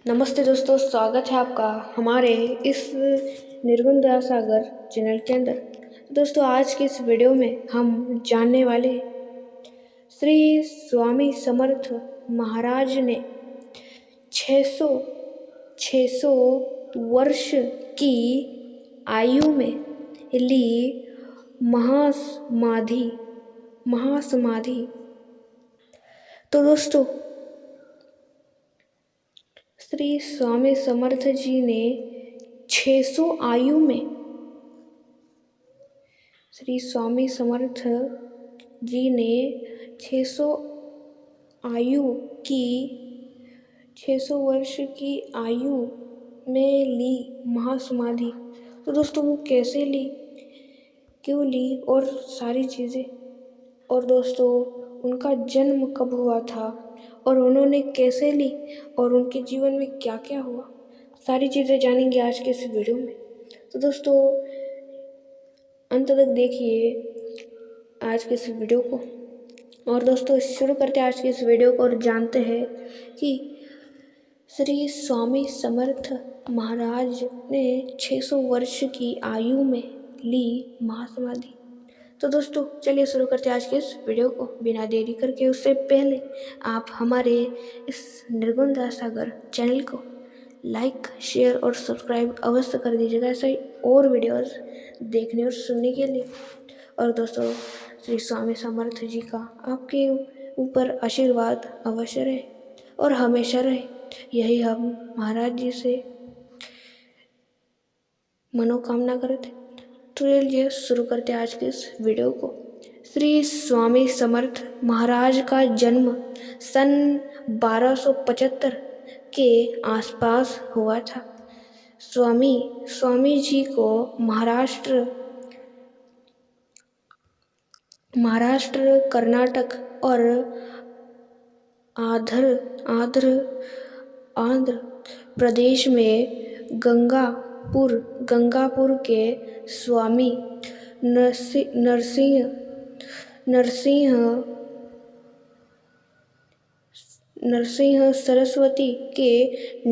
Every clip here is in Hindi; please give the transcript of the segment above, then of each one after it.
नमस्ते दोस्तों, स्वागत है आपका हमारे इस निर्गुण दया सागर चैनल के अंदर। दोस्तों, आज की इस वीडियो में हम जानने वाले श्री स्वामी समर्थ महाराज ने 600 वर्ष की आयु में ली महासमाधि। तो दोस्तों, श्री स्वामी समर्थ जी ने 600 आयु में श्री स्वामी समर्थ जी ने 600 वर्ष की आयु में ली महासमाधि। तो दोस्तों, वो कैसे ली, क्यों ली और सारी चीज़ें, और दोस्तों उनका जन्म कब हुआ था और उन्होंने कैसे ली और उनके जीवन में क्या क्या हुआ, सारी चीज़ें जानेंगे आज के इस वीडियो में। तो दोस्तों, अंत तक देखिए आज के इस वीडियो को। और दोस्तों, शुरू करते हैं आज के इस वीडियो को और जानते हैं कि श्री स्वामी समर्थ महाराज ने 600 वर्ष की आयु में ली महासमाधि। तो दोस्तों, चलिए शुरू करते हैं आज के इस वीडियो को बिना देरी करके। उससे पहले आप हमारे इस निर्गुण दया सागर चैनल को लाइक, शेयर और सब्सक्राइब अवश्य कर दीजिएगा, ऐसे ही और वीडियोस देखने और सुनने के लिए। और दोस्तों, श्री स्वामी समर्थ जी का आपके ऊपर आशीर्वाद अवश्य रहे और हमेशा रहे, यही हम महाराज जी से मनोकामना करते। तो चलिए शुरू करते हैं आज के इस वीडियो को। श्री स्वामी समर्थ महाराज का जन्म सन 1275 के आसपास हुआ था। स्वामी जी को महाराष्ट्र, कर्नाटक और आंध्र प्रदेश में गंगापुर के स्वामी नरसिंह सरस्वती के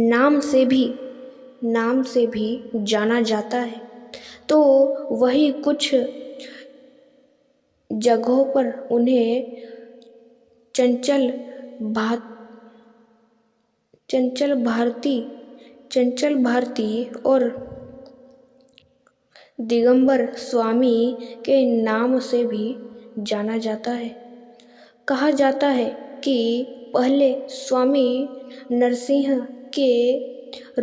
नाम से भी जाना जाता है। तो वही कुछ जगहों पर उन्हें चंचल भारती और दिगंबर स्वामी के नाम से भी जाना जाता है। कहा जाता है कि पहले स्वामी नरसिंह के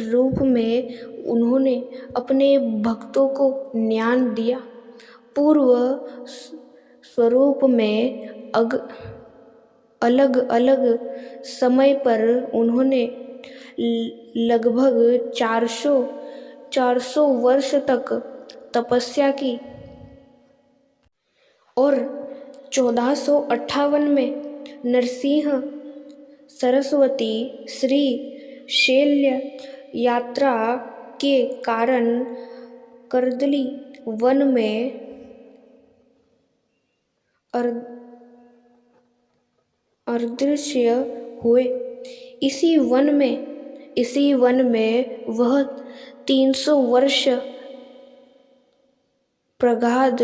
रूप में उन्होंने अपने भक्तों को ज्ञान दिया। पूर्व स्वरूप में अलग अलग समय पर उन्होंने लगभग 400 वर्ष तक तपस्या की और 1458 में नरसिंह सरस्वती श्री शैल्य यात्रा के कारण कर्दली वन में अदृश्य हुए। इसी वन में वह 300 वर्ष प्रगाढ़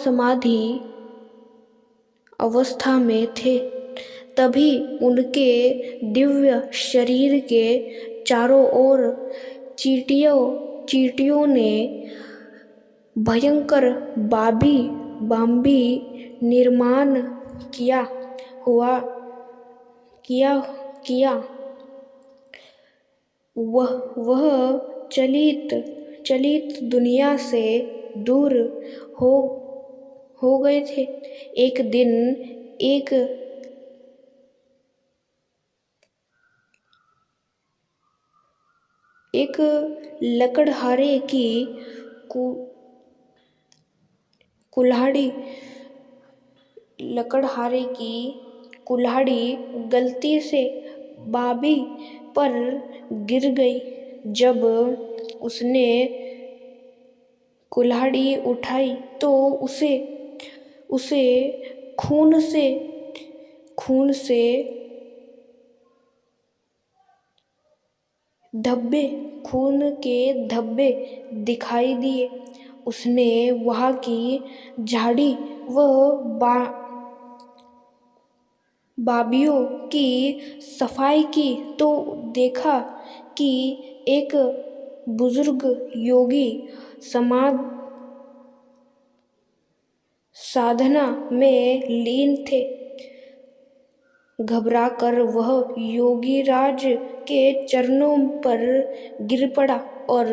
समाधि अवस्था में थे। तभी उनके दिव्य शरीर के चारों ओर चींटियों ने भयंकर बाम्बी निर्माण किया। वह चलित दुनिया से दूर हो गए थे। एक दिन एक लकड़हारे की कुल्हाड़ी गलती से बाबी पर गिर गई। जब उसने कुल्हाड़ी उठाई तो उसे खून से धब्बे, खून के धब्बे दिखाई दिए। उसने वहाँ की झाड़ी व बाबियों की सफाई की तो देखा कि एक बुजुर्ग योगी साधना में लीन थे। घबराकर वह योगीराज के चरणों पर गिर पड़ा और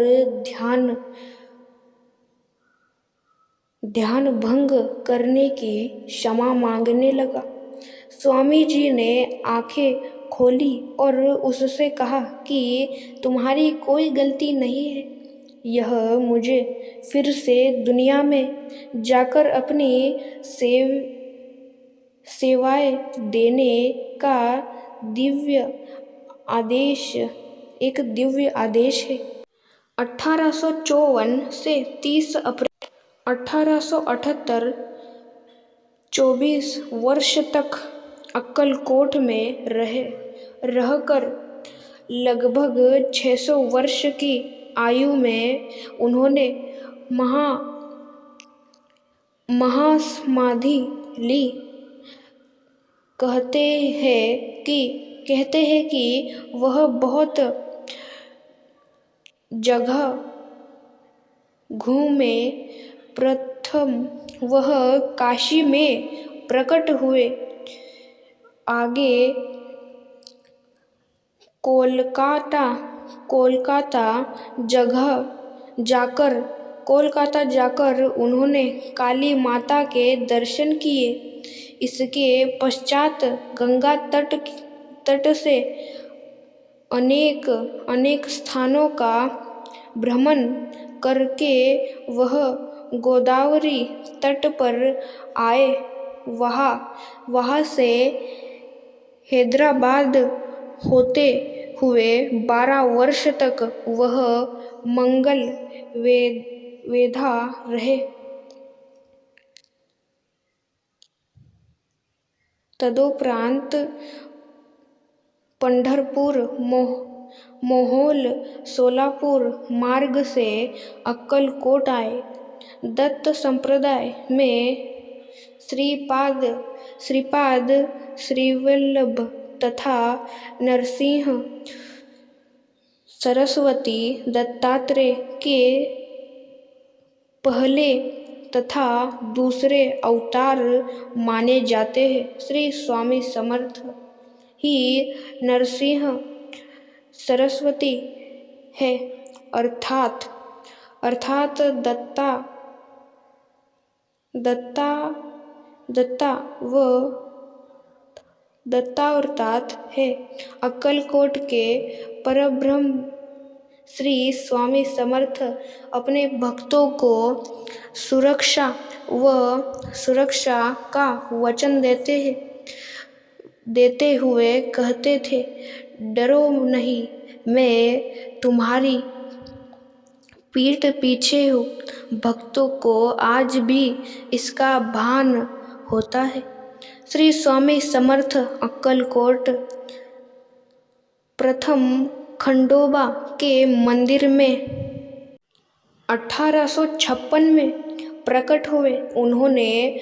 ध्यान भंग करने की क्षमा मांगने लगा। स्वामी जी ने आंखें खोली और उससे कहा कि तुम्हारी कोई गलती नहीं है। यह मुझे फिर से दुनिया में जाकर अपनी सेवाएं देने का एक दिव्य आदेश है। 1854 से 30 अप्रैल 1878 24 वर्ष तक अक्कलकोट में रहकर लगभग 600 वर्ष की आयु में उन्होंने महासमाधि ली। कहते हैं कि वह बहुत जगह घूमे। प्रथम वह काशी में प्रकट हुए, आगे कोलकाता जाकर उन्होंने काली माता के दर्शन किए। इसके पश्चात गंगा तट से अनेक स्थानों का भ्रमण करके वह गोदावरी तट पर आए। वहाँ से हैदराबाद होते हुए 12 वर्ष तक वह मंगल वेधा रहे। तदोपरांत पंढरपुर, मोहोल, सोलापुर मार्ग से अक्कलकोट आए। दत्त संप्रदाय में श्रीपाद श्रीवल्लभ तथा नरसिंह सरस्वती दत्तात्रेय के पहले तथा दूसरे अवतार माने जाते हैं। श्री स्वामी समर्थ ही नरसिंह सरस्वती है, अर्थात दत्तावतार है। अक्कलकोट के परब्रह्म श्री स्वामी समर्थ अपने भक्तों को सुरक्षा का वचन देते हुए कहते थे, डरो नहीं, मैं तुम्हारी पीठ पीछे हूँ। भक्तों को आज भी इसका भान होता है। श्री स्वामी समर्थ अक्कलकोट प्रथम खंडोबा के मंदिर में 1856 में प्रकट हुए। उन्होंने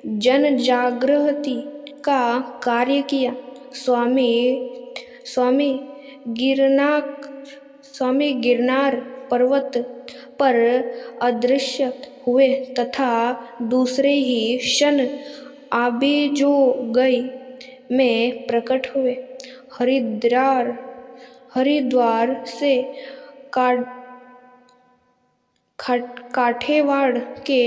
जन जागृति का कार्य किया। स्वामी गिरनार पर्वत पर अदृश्य हुए तथा दूसरे ही क्षण आबेजोगई में प्रकट हुए। हरिद्वार से काठियावाड़ के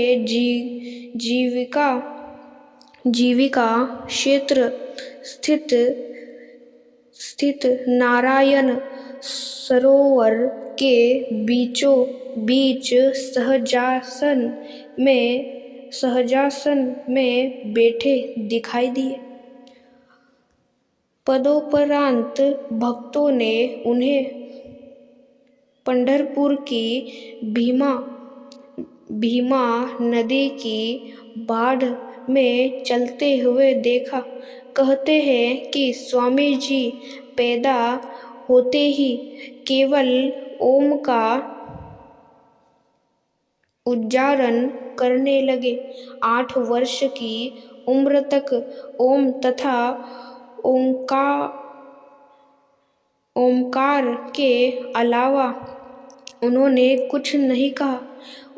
जीविका क्षेत्र स्थित नारायण सरोवर के बीचों बीच सहजासन में बैठे दिखाई दिए। तदोपरांत भक्तों ने उन्हें पंढरपुर की भीमा नदी की बाढ़ में चलते हुए देखा। कहते हैं कि स्वामी जी पैदा होते ही केवल ओम का उच्चारण करने लगे। 8 वर्ष की उम्र तक ओम तथा ओमकार के अलावा उन्होंने कुछ नहीं कहा।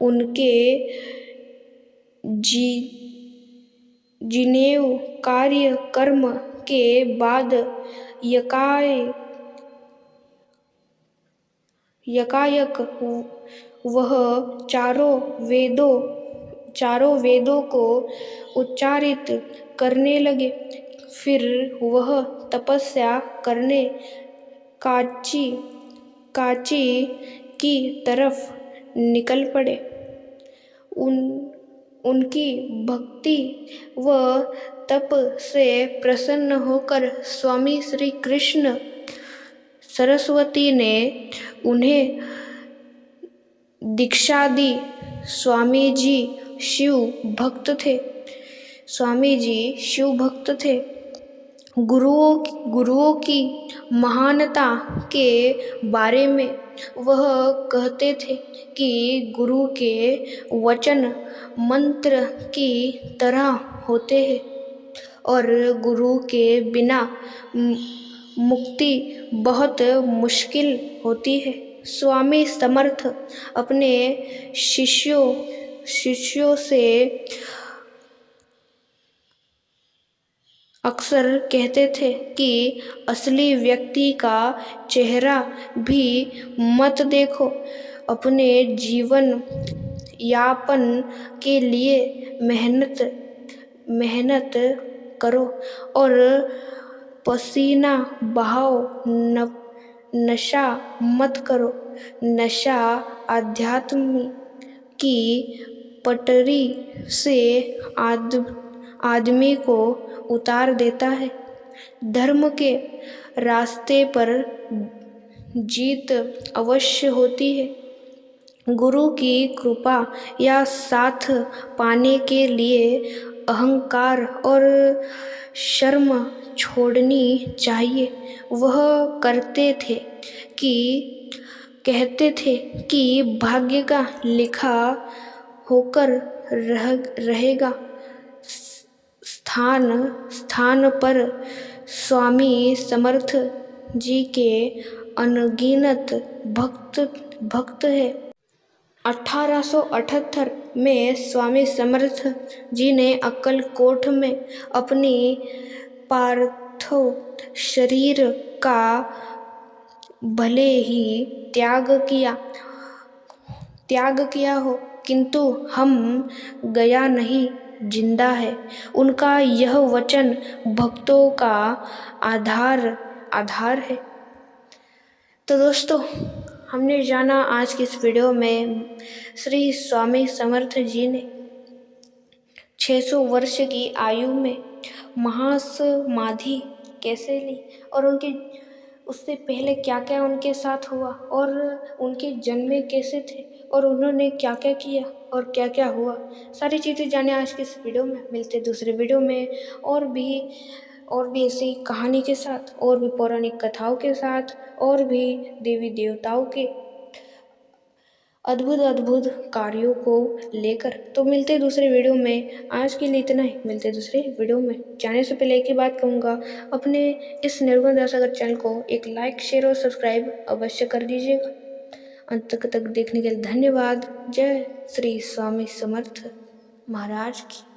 उनके जिनेव कार्य कर्म के बाद यकायक वह चारों वेदों को उच्चारित करने लगे। फिर वह तपस्या करने कांची की तरफ निकल पड़े। उनकी भक्ति व तप से प्रसन्न होकर स्वामी श्री कृष्ण सरस्वती ने उन्हें दीक्षा दी। स्वामी जी शिव भक्त थे। गुरुओं की महानता के बारे में वह कहते थे कि गुरु के वचन मंत्र की तरह होते हैं और गुरु के बिना मुक्ति बहुत मुश्किल होती है। स्वामी समर्थ अपने शिष्यों से अक्सर कहते थे कि असली व्यक्ति का चेहरा भी मत देखो। अपने जीवन यापन के लिए मेहनत करो और पसीना बहाओ। नशा मत करो। नशा आध्यात्म की पटरी से आदमी को उतार देता है। धर्म के रास्ते पर जीत अवश्य होती है। गुरु की कृपा या साथ पाने के लिए अहंकार और शर्म छोड़नी चाहिए। वह कहते थे कि भाग्य का लिखा होकर रहेगा। स्थान पर स्वामी समर्थ जी के अनगिनत भक्त है। 1878 में स्वामी समर्थ जी ने अक्कलकोट में अपनी पार्थिव शरीर का भले ही त्याग किया हो, किंतु हम गया नहीं, जिंदा है। उनका यह वचन भक्तों का आधार है। तो दोस्तों, हमने जाना आज की इस वीडियो में श्री स्वामी समर्थ जी ने 600 वर्ष की आयु में महासमाधि कैसे ली और उससे पहले क्या क्या उनके साथ हुआ और उनके जन्मे कैसे थे और उन्होंने क्या क्या किया और क्या क्या हुआ, सारी चीज़ें जाने आज के इस वीडियो में। मिलते हैं दूसरे वीडियो में और भी ऐसी कहानी के साथ, और भी पौराणिक कथाओं के साथ, और भी देवी देवताओं के अद्भुत कार्यों को लेकर। तो मिलते हैं दूसरे वीडियो में। आज के लिए इतना ही, मिलते हैं दूसरे वीडियो में। जाने से पहले एक ही बात कहूँगा, अपने इस निर्गुण दयासागर चैनल को एक लाइक, शेयर और सब्सक्राइब अवश्य कर दीजिएगा। अंत तक देखने के लिए धन्यवाद। जय श्री स्वामी समर्थ महाराज की।